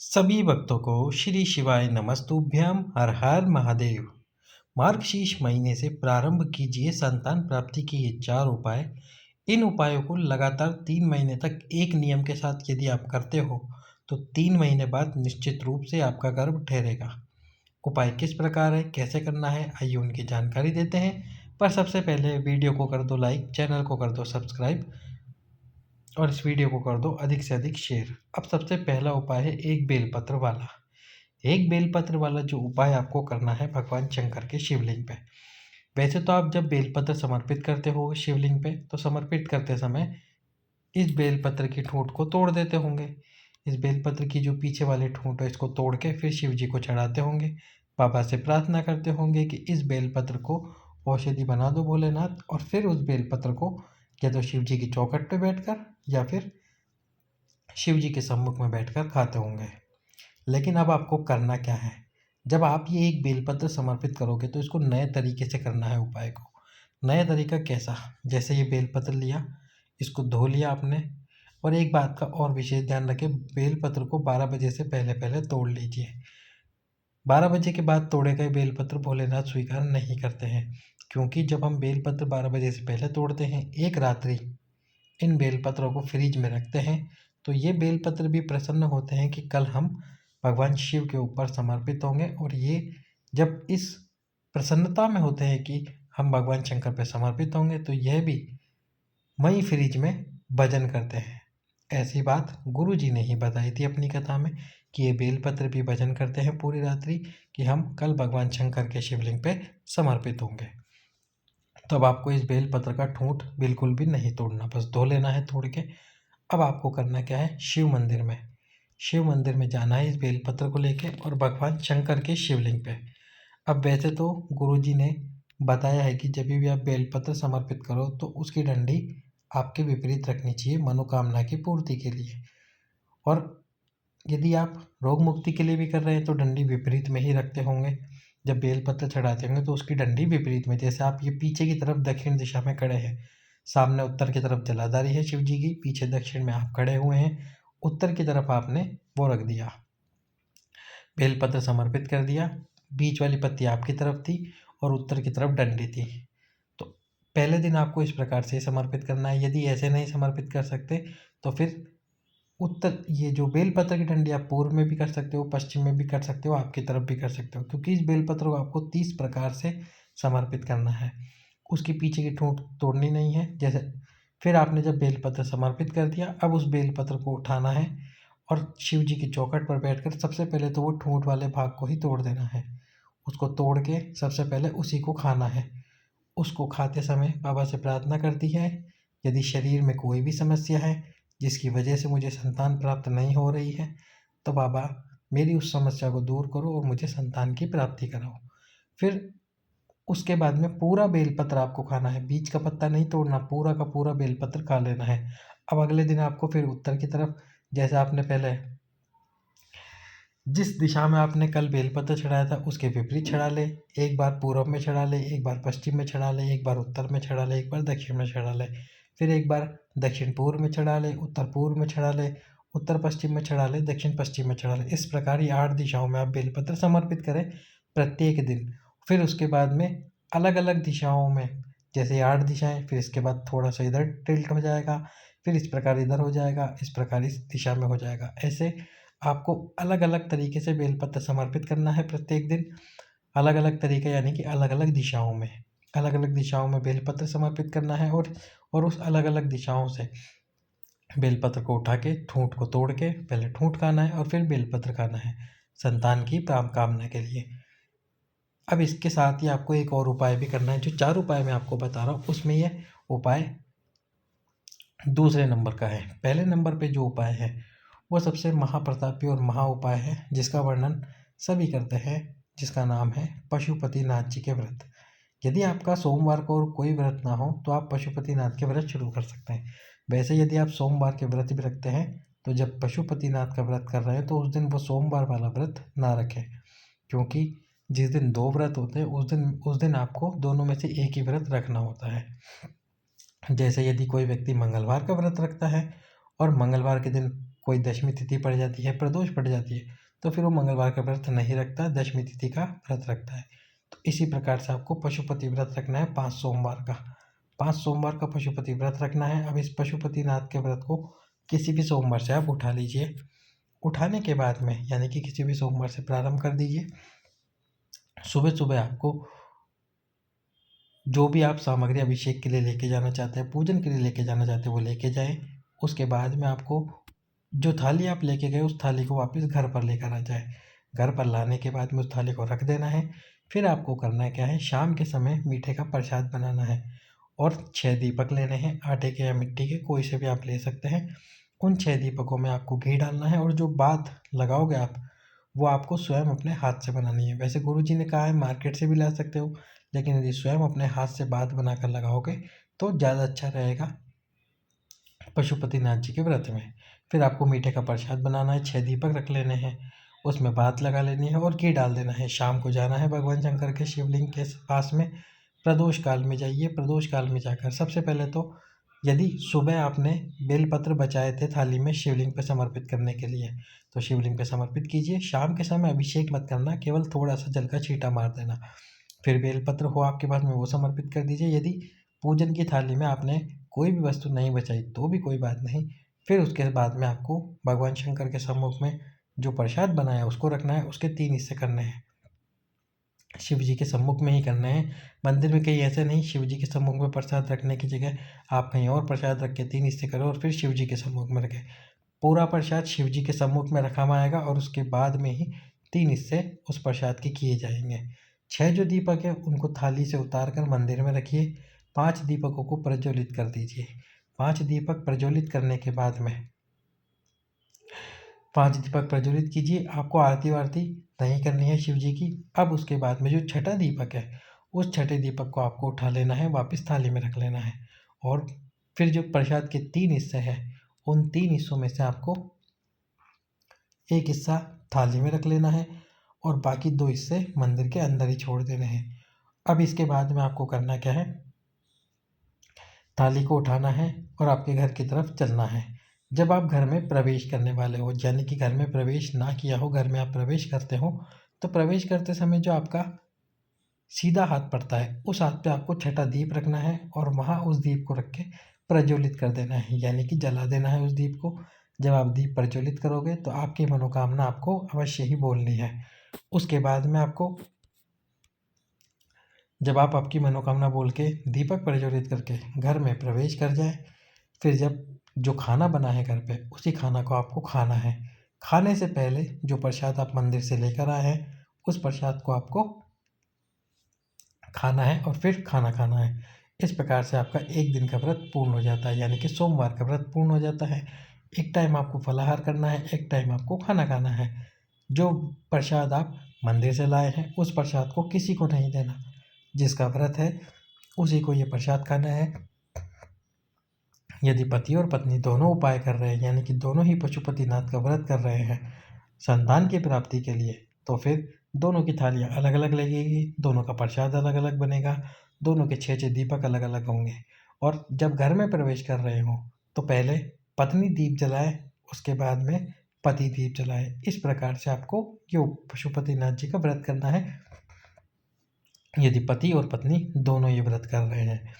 सभी भक्तों को श्री शिवाय नमस्तुभ्यम हर हर महादेव। मार्गशीर्ष महीने से प्रारंभ कीजिए संतान प्राप्ति के ये 4 उपाय। इन उपायों को लगातार 3 महीने तक एक नियम के साथ यदि आप करते हो तो 3 महीने बाद निश्चित रूप से आपका गर्भ ठहरेगा। उपाय किस प्रकार है, कैसे करना है, आइए उनकी जानकारी देते हैं। पर सबसे पहले वीडियो को कर दो लाइक, चैनल को कर दो सब्सक्राइब और इस वीडियो को कर दो अधिक से अधिक शेयर। अब सबसे पहला उपाय है एक बेलपत्र वाला। एक बेलपत्र वाला जो उपाय आपको करना है भगवान शंकर के शिवलिंग पे। वैसे तो आप जब बेलपत्र समर्पित करते हो शिवलिंग पे तो समर्पित करते समय इस बेलपत्र की ठूंठ को तोड़ देते होंगे। इस बेलपत्र की जो पीछे वाली ठूंठ है इसको तोड़ के फिर शिव जी को चढ़ाते होंगे। बाबा से प्रार्थना करते होंगे कि इस बेलपत्र को औषधि बना दो भोलेनाथ, और फिर उस बेलपत्र को या तो शिव जी की चौखट पे बैठकर या फिर शिव जी के सम्मुख में बैठकर खाते होंगे। लेकिन अब आपको करना क्या है, जब आप ये एक बेलपत्र समर्पित करोगे तो इसको नए तरीके से करना है उपाय को। नया तरीका कैसा, जैसे ये बेलपत्र लिया, इसको धो लिया आपने, और एक बात का और विशेष ध्यान रखें, बेलपत्र को 12 बजे से पहले पहले तोड़ लीजिए। 12 बजे के बाद तोड़े गए बेलपत्र भोलेनाथ स्वीकार नहीं करते हैं, क्योंकि जब हम बेलपत्र 12 बजे से पहले तोड़ते हैं, एक रात्रि इन बेलपत्रों को फ्रिज में रखते हैं, तो ये बेलपत्र भी प्रसन्न होते हैं कि कल हम भगवान शिव के ऊपर समर्पित होंगे। और ये जब इस प्रसन्नता में होते हैं कि हम भगवान शंकर पर समर्पित होंगे, तो यह भी वहीं फ्रिज में भजन करते हैं। ऐसी बात गुरु जी ने ही बताई थी अपनी कथा में कि ये बेलपत्र भी भजन करते हैं पूरी रात्रि कि हम कल भगवान शंकर के शिवलिंग पे समर्पित होंगे। तो अब आपको इस बेलपत्र का ठूंठ बिल्कुल भी नहीं तोड़ना, बस धो लेना है तोड़ के। अब आपको करना क्या है, शिव मंदिर में जाना है इस बेलपत्र को लेके और भगवान शंकर के शिवलिंग पे। अब वैसे तो गुरुजी ने बताया है कि जब भी आप बेलपत्र समर्पित करो तो उसकी डंडी आपके विपरीत रखनी चाहिए मनोकामना की पूर्ति के लिए। और यदि आप रोग मुक्ति के लिए भी कर रहे हैं तो डंडी विपरीत में ही रखते होंगे। जब बेलपत्र चढ़ाते होंगे तो उसकी डंडी विपरीत में, जैसे आप ये पीछे की तरफ दक्षिण दिशा में खड़े हैं, सामने उत्तर की तरफ जलाधारी है शिव जी की, पीछे दक्षिण में आप खड़े हुए हैं, उत्तर की तरफ आपने वो रख दिया, बेलपत्र समर्पित कर दिया। बीच वाली पत्ती आपकी तरफ थी और उत्तर की तरफ डंडी थी। तो पहले दिन आपको इस प्रकार से समर्पित करना है। यदि ऐसे नहीं समर्पित कर सकते तो फिर उत्तर, ये जो बेलपत्र की डंडी आप पूर्व में भी कर सकते हो, पश्चिम में भी कर सकते हो, आपकी तरफ भी कर सकते हो, क्योंकि इस बेलपत्र को आपको 30 प्रकार से समर्पित करना है। उसकी पीछे की ठूंठ तोड़नी नहीं है। जैसे फिर आपने जब बेलपत्र समर्पित कर दिया, अब उस बेलपत्र को उठाना है और शिव जी की चौखट पर बैठकर सबसे पहले तो वो ठूंठ वाले भाग को ही तोड़ देना है। उसको तोड़ के सबसे पहले उसी को खाना है। उसको खाते समय बाबा से प्रार्थना करती है, यदि शरीर में कोई भी समस्या है जिसकी वजह से मुझे संतान प्राप्त नहीं हो रही है, तो बाबा मेरी उस समस्या को दूर करो और मुझे संतान की प्राप्ति कराओ। फिर उसके बाद में पूरा बेलपत्र आपको खाना है, बीच का पत्ता नहीं तोड़ना, पूरा का पूरा बेलपत्र खा लेना है। अब अगले दिन आपको फिर उत्तर की तरफ, जैसे आपने पहले जिस दिशा में आपने कल बेलपत्र चढ़ाया था उसके विपरीत चढ़ा ले। एक बार पूर्व में चढ़ा ले, एक बार पश्चिम में चढ़ा ले, एक बार उत्तर में चढ़ा ले, एक बार दक्षिण में चढ़ा ले, फिर एक बार दक्षिण पूर्व में चढ़ा ले, उत्तर पूर्व में चढ़ा ले, उत्तर पश्चिम में चढ़ा ले, दक्षिण पश्चिम में चढ़ा ले। इस प्रकार ये 8 दिशाओं में आप बेलपत्र समर्पित करें प्रत्येक दिन। फिर उसके बाद में अलग अलग दिशाओं में, जैसे 8 दिशाएं, फिर इसके बाद थोड़ा सा इधर टिल्ट हो जाएगा, फिर इस प्रकार इधर हो जाएगा, इस प्रकार इस दिशा में हो जाएगा। ऐसे आपको अलग अलग तरीके से बेलपत्र समर्पित करना है प्रत्येक दिन। अलग अलग तरीके यानी कि अलग अलग दिशाओं में, अलग अलग दिशाओं में बेलपत्र समर्पित करना है। और उस अलग अलग दिशाओं से बेलपत्र को उठा के ठूंठ को तोड़ के पहले ठूंठ खाना है और फिर बेलपत्र खाना है संतान की कामना के लिए। अब इसके साथ ही आपको एक और उपाय भी करना है। जो 4 उपाय मैं आपको बता रहा हूँ उसमें यह उपाय दूसरे नंबर का है। पहले नंबर पे जो उपाय है वो सबसे महाप्रतापी और महा उपाय है, जिसका वर्णन सभी करते हैं, जिसका नाम है पशुपतिनाथ जी के व्रत। यदि आपका सोमवार को और कोई व्रत ना हो तो आप पशुपतिनाथ के व्रत शुरू कर सकते हैं। वैसे यदि आप सोमवार के व्रत भी रखते हैं तो जब पशुपतिनाथ का व्रत कर रहे हैं तो उस दिन वो सोमवार वाला व्रत ना रखें, क्योंकि जिस दिन 2 व्रत होते हैं उस दिन आपको दोनों में से एक ही व्रत रखना होता है। जैसे यदि कोई व्यक्ति मंगलवार का व्रत रखता है और मंगलवार के दिन कोई दशमी तिथि पड़ जाती है, प्रदोष पड़ जाती है, तो फिर वो मंगलवार का व्रत नहीं रखता, दशमी तिथि का व्रत रखता है। तो इसी प्रकार से आपको पशुपति व्रत रखना है 5 सोमवार का। 5 सोमवार का पशुपति व्रत रखना है। अब इस पशुपतिनाथ के व्रत को किसी भी सोमवार से आप उठा लीजिए। उठाने के बाद में यानी कि किसी भी सोमवार से प्रारंभ कर दीजिए। सुबह सुबह आपको जो भी आप सामग्री अभिषेक के लिए लेके जाना चाहते हैं, पूजन के लिए लेके जाना चाहते हैं, वो लेके जाएं। उसके बाद में आपको जो थाली आप लेके गए उस थाली को वापस घर पर लेकर आ जाए। घर पर लाने के बाद में उस थाली को रख देना है। फिर आपको करना क्या है, शाम के समय मीठे का प्रसाद बनाना है और 6 दीपक लेने हैं, आटे के या मिट्टी के, कोई से भी आप ले सकते हैं। उन 6 दीपकों में आपको घी डालना है और जो बात लगाओगे आप, वो आपको स्वयं अपने हाथ से बनानी है। वैसे गुरुजी ने कहा है मार्केट से भी ला सकते हो, लेकिन यदि स्वयं अपने हाथ से बात बनाकर लगाओगे तो ज़्यादा अच्छा रहेगा पशुपतिनाथ जी के व्रत में। फिर आपको मीठे का प्रसाद बनाना है, 6 दीपक रख लेने हैं, उसमें बात लगा लेनी है और घी डाल देना है। शाम को जाना है भगवान शंकर के शिवलिंग के पास में, प्रदोष काल में जाइए। प्रदोष काल में जाकर सबसे पहले तो यदि सुबह आपने बेलपत्र बचाए थे थाली में शिवलिंग पे समर्पित करने के लिए, तो शिवलिंग पे समर्पित कीजिए। शाम के समय अभिषेक मत करना, केवल थोड़ा सा जल का छींटा मार देना। फिर बेलपत्र हो आपके पास में, वो समर्पित कर दीजिए। यदि पूजन की थाली में आपने कोई भी वस्तु नहीं बचाई तो भी कोई बात नहीं। फिर उसके बाद में आपको भगवान शंकर के सम्मुख में जो प्रसाद बनाया उसको रखना है। उसके 3 हिस्से करने हैं, शिव जी के सम्मुख में ही करना है। मंदिर में कहीं ऐसे नहीं, शिव जी के सम्मुख में प्रसाद रखने की जगह आप कहीं और प्रसाद रख के 3 हिस्से करो और फिर शिव जी के सम्मुख में रखें। पूरा प्रसाद शिव जी के सम्मुख में रखा आएगा और उसके बाद में ही 3 हिस्से उस प्रसाद के किए जाएंगे। 6 जो दीपक है उनको थाली से उतार कर मंदिर में रखिए। 5 दीपकों को प्रज्वलित कर दीजिए। 5 दीपक प्रज्वलित करने के बाद में 5 दीपक प्रज्वलित कीजिए। आपको आरती वारती नहीं करनी है शिव जी की। अब उसके बाद में जो छठा दीपक है, उस छठे दीपक को आपको उठा लेना है, वापस थाली में रख लेना है और फिर जो प्रसाद के 3 हिस्से हैं, उन 3 हिस्सों में से आपको एक हिस्सा थाली में रख लेना है और बाकी 2 हिस्से मंदिर के अंदर ही छोड़ देने हैं। अब इसके बाद में आपको करना क्या है, थाली को उठाना है और आपके घर की तरफ चलना है। जब आप घर में प्रवेश करने वाले हो, यानी कि घर में प्रवेश ना किया हो, घर में आप प्रवेश करते हो, तो प्रवेश करते समय जो आपका सीधा हाथ पड़ता है उस हाथ पे आपको छठा दीप रखना है और वहाँ उस दीप को रख के प्रज्वलित कर देना है, यानी कि जला देना है उस दीप को। जब आप दीप प्रज्वलित करोगे तो आपकी मनोकामना आपको अवश्य ही बोलनी है। उसके बाद में आपको, जब आप आपकी मनोकामना बोल के दीपक प्रज्वलित करके घर में प्रवेश कर जाए, फिर जब जो खाना बना है घर पे उसी खाना को आपको खाना है। खाने से पहले जो प्रसाद आप मंदिर से लेकर आए हैं उस प्रसाद को आपको खाना है और फिर खाना खाना है। इस प्रकार से आपका एक दिन का व्रत पूर्ण हो जाता है, यानी कि सोमवार का व्रत पूर्ण हो जाता है। एक टाइम आपको फलाहार करना है, एक टाइम आपको खाना खाना है। जो प्रसाद आप मंदिर से लाए हैं उस प्रसाद को किसी को नहीं देना। जिसका व्रत है उसी को ये प्रसाद खाना है। यदि पति और पत्नी दोनों उपाय कर रहे हैं, यानी कि दोनों ही पशुपतिनाथ का व्रत कर रहे हैं संतान की प्राप्ति के लिए, तो फिर दोनों की थालियाँ अलग अलग लगेगी, दोनों का प्रसाद अलग अलग बनेगा, दोनों के 6 दीपक अलग अलग होंगे। और जब घर में प्रवेश कर रहे हो तो पहले पत्नी दीप जलाए, उसके बाद में पति दीप जलाए। इस प्रकार से आपको जो पशुपतिनाथ जी का व्रत करना है, यदि पति और पत्नी दोनों ये व्रत कर रहे हैं।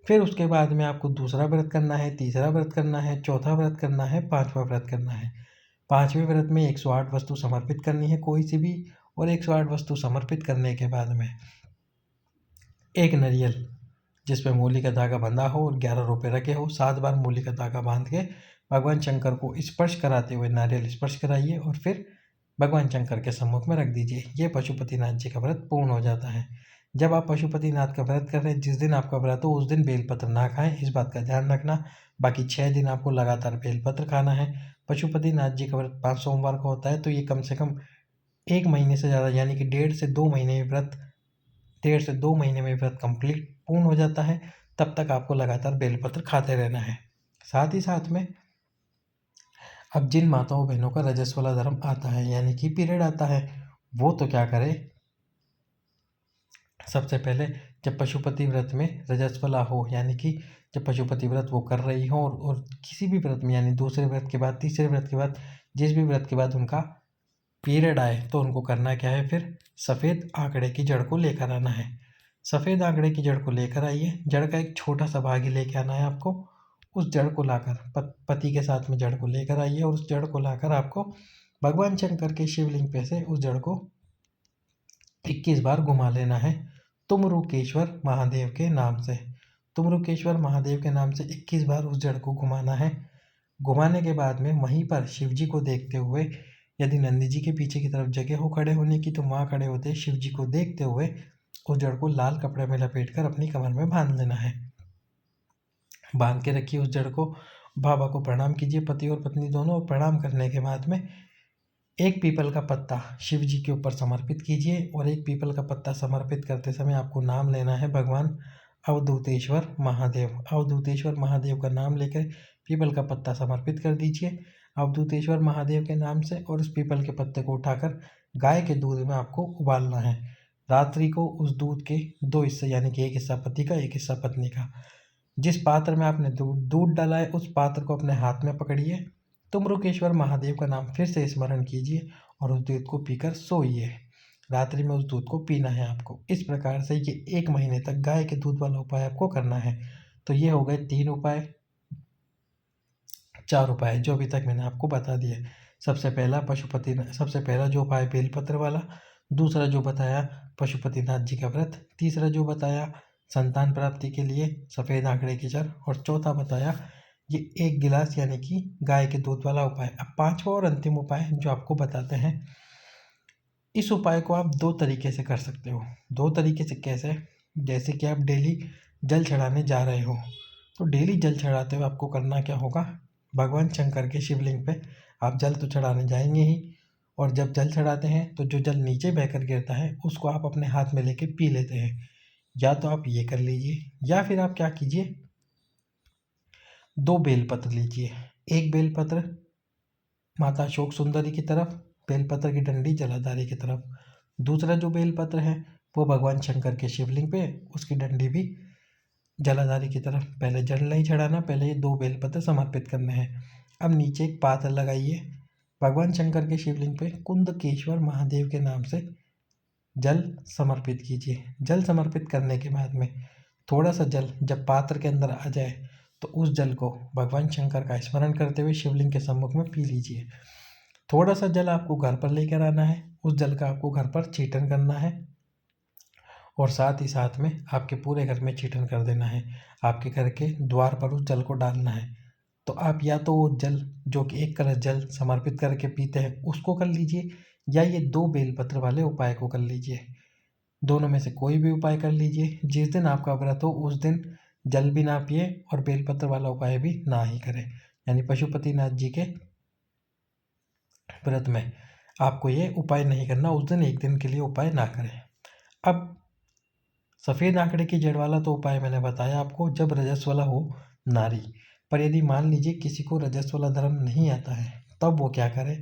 फिर उसके बाद में आपको दूसरा व्रत करना है, तीसरा व्रत करना है, चौथा व्रत करना है, 5वां व्रत करना है। 5वें व्रत में 108 वस्तु समर्पित करनी है कोई सी भी, और 108 वस्तु समर्पित करने के बाद में एक नारियल जिसपे मूली का धागा बंधा हो और 11 रुपये रखे हो, 7 बार मूली का धागा बांध के भगवान शंकर को स्पर्श कराते हुए नारियल स्पर्श कराइए और फिर भगवान शंकर के सम्मुख में रख दीजिए। ये पशुपतिनाथ जी का व्रत पूर्ण हो जाता है। जब आप पशुपतिनाथ का व्रत कर रहे हैं, जिस दिन आपका व्रत हो उस दिन बेलपत्र ना खाएं, इस बात का ध्यान रखना। बाकी 6 दिन आपको लगातार बेलपत्र खाना है। पशुपतिनाथ जी का व्रत 5 सोमवार का होता है, तो ये कम से कम 1 महीने से ज़्यादा, यानी कि 1.5 से 2 महीने में व्रत कंप्लीट पूर्ण हो जाता है। तब तक आपको लगातार बेलपत्र खाते रहना है। साथ ही साथ में अब जिन माताओं बहनों का रजस्वला धर्म आता है, यानी कि पीरियड आता है, वो तो क्या करे, सबसे पहले जब पशुपति व्रत में रजस्वला हो, यानी कि जब पशुपति व्रत वो कर रही हो और किसी भी व्रत में, यानी दूसरे व्रत के बाद, तीसरे व्रत के बाद, जिस भी व्रत के बाद उनका पीरियड आए, तो उनको करना क्या है, फिर सफ़ेद आंकड़े की जड़ को लेकर आना है। सफ़ेद आंकड़े की जड़ को लेकर आइए, जड़ का एक छोटा सा भाग ही लेके आना है आपको। उस जड़ को लाकर पति के साथ में जड़ को लेकर आइए और उस जड़ को लाकर आपको भगवान शंकर के शिवलिंग पे से उस जड़ को 21 बार घुमा लेना है तुमरुकेश्वर महादेव के नाम से। तुमरुकेश्वर महादेव के नाम से 21 बार उस जड़ को घुमाना है। घुमाने के बाद में वहीं पर शिव जी को देखते हुए, यदि नंदी जी के पीछे की तरफ जगह हो खड़े होने की, तो वहाँ खड़े होते शिव जी को देखते हुए उस जड़ को लाल कपड़े में लपेटकर अपनी कमर में बांध लेना है। बांध के रखिए उस जड़ को। बाबा को प्रणाम कीजिए, पति और पत्नी दोनों। और प्रणाम करने के बाद में एक पीपल का पत्ता शिव जी के ऊपर समर्पित कीजिए। और एक पीपल का पत्ता समर्पित करते समय आपको नाम लेना है भगवान अवधूतेश्वर महादेव। अवधूतेश्वर महादेव का नाम लेकर पीपल का पत्ता समर्पित कर दीजिए अवधूतेश्वर महादेव के नाम से। और उस पीपल के पत्ते को उठाकर गाय के दूध में आपको उबालना है। रात्रि को उस दूध के 2 हिस्से, यानी कि एक हिस्सा पति का, एक हिस्सा पत्नी का, जिस पात्र में आपने दूध डाला है उस पात्र को अपने हाथ में पकड़िए। तुमरुकेश्वर महादेव का नाम फिर से स्मरण कीजिए और उस दूध को पीकर सोइए। रात्रि में उस दूध को पीना है आपको। इस प्रकार से ये 1 महीने तक गाय के दूध वाला उपाय आपको करना है। तो ये हो गए 3 उपाय, 4 उपाय जो अभी तक मैंने आपको बता दिए। सबसे पहला जो उपाय बेलपत्र वाला, दूसरा जो बताया पशुपतिनाथ जी का व्रत, तीसरा जो बताया संतान प्राप्ति के लिए सफ़ेद आंकड़े की जड़, और चौथा बताया ये 1 गिलास यानी कि गाय के दूध वाला उपाय। अब 5वां और अंतिम उपाय जो आपको बताते हैं। इस उपाय को आप 2 तरीके से कर सकते हो। 2 तरीके से कैसे? जैसे कि आप डेली जल चढ़ाने जा रहे हो, तो डेली जल चढ़ाते हुए आपको करना क्या होगा, भगवान शंकर के शिवलिंग पे आप जल तो चढ़ाने जाएंगे ही, और जब जल चढ़ाते हैं तो जो जल नीचे बहकर गिरता है उसको आप अपने हाथ में लेके पी लेते हैं। या तो आप ये कर लीजिए, या फिर आप क्या कीजिए, 2 बेलपत्र लीजिए। एक बेलपत्र माता अशोक सुंदरी की तरफ, बेलपत्र की डंडी जलाधारी की तरफ। दूसरा जो बेलपत्र है वो भगवान शंकर के शिवलिंग पे, उसकी डंडी भी जलाधारी की तरफ। पहले जल नहीं चढ़ाना, पहले ये 2 बेलपत्र समर्पित करने हैं। अब नीचे एक पात्र लगाइए, भगवान शंकर के शिवलिंग पे कुंदकेश्वर महादेव के नाम से जल समर्पित कीजिए। जल समर्पित करने के बाद में थोड़ा सा जल जब पात्र के अंदर आ जाए तो उस जल को भगवान शंकर का स्मरण करते हुए शिवलिंग के सम्मुख में पी लीजिए। थोड़ा सा जल आपको घर पर लेकर आना है, उस जल का आपको घर पर छींटन करना है, और साथ ही साथ में आपके पूरे घर में छींटन कर देना है। आपके घर के द्वार पर उस जल को डालना है। तो आप या तो वो जल जो कि 1 कलश जल समर्पित करके पीते हैं उसको कर लीजिए, या ये 2 बेलपत्र वाले उपाय को कर लीजिए। दोनों में से कोई भी उपाय कर लीजिए। जिस दिन आपका व्रत हो उस दिन जल भी ना पिए और बेलपत्र वाला उपाय भी ना ही करें। यानी पशुपतिनाथ जी के व्रत में आपको ये उपाय नहीं करना, उस दिन 1 दिन के लिए उपाय ना करें। अब सफ़ेद आंकड़े की जड़ वाला तो उपाय मैंने बताया आपको, जब रजस वाला हो नारी। पर यदि मान लीजिए किसी को रजस वाला धर्म नहीं आता है, तब वो क्या करे,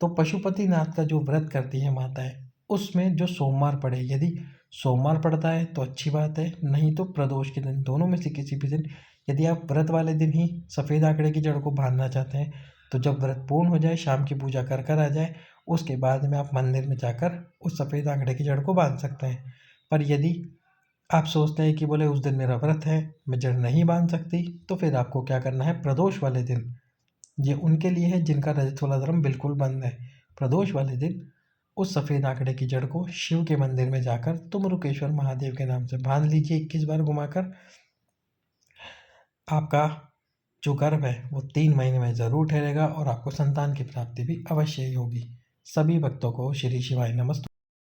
तो पशुपतिनाथ का जो व्रत करती है माताएं, उसमें जो सोमवार पड़े, यदि सोमवार पड़ता है तो अच्छी बात है, नहीं तो प्रदोष के दिन, दोनों में से किसी भी दिन, यदि आप व्रत वाले दिन ही सफ़ेद आंकड़े की जड़ को बांधना चाहते हैं, तो जब व्रत पूर्ण हो जाए, शाम की पूजा कर कर आ जाए, उसके बाद में आप मंदिर में जाकर उस सफ़ेद आंकड़े की जड़ को बांध सकते हैं। पर यदि आप सोचते हैं कि बोले उस दिन मेरा व्रत है, मैं जड़ नहीं बांध सकती, तो फिर आपको क्या करना है, प्रदोष वाले दिन, ये उनके लिए है जिनका रजत वाला धर्म बिल्कुल बंद है। प्रदोष वाले दिन उस सफ़ेद आंकड़े की जड़ को शिव के मंदिर में जाकर तुमरुकेश्वर महादेव के नाम से बांध लीजिए 21 बार घुमाकर। आपका जो गर्भ है वो 3 महीने में ज़रूर ठहरेगा और आपको संतान की प्राप्ति भी अवश्य ही होगी। सभी भक्तों को श्री शिवाय नमस्तु।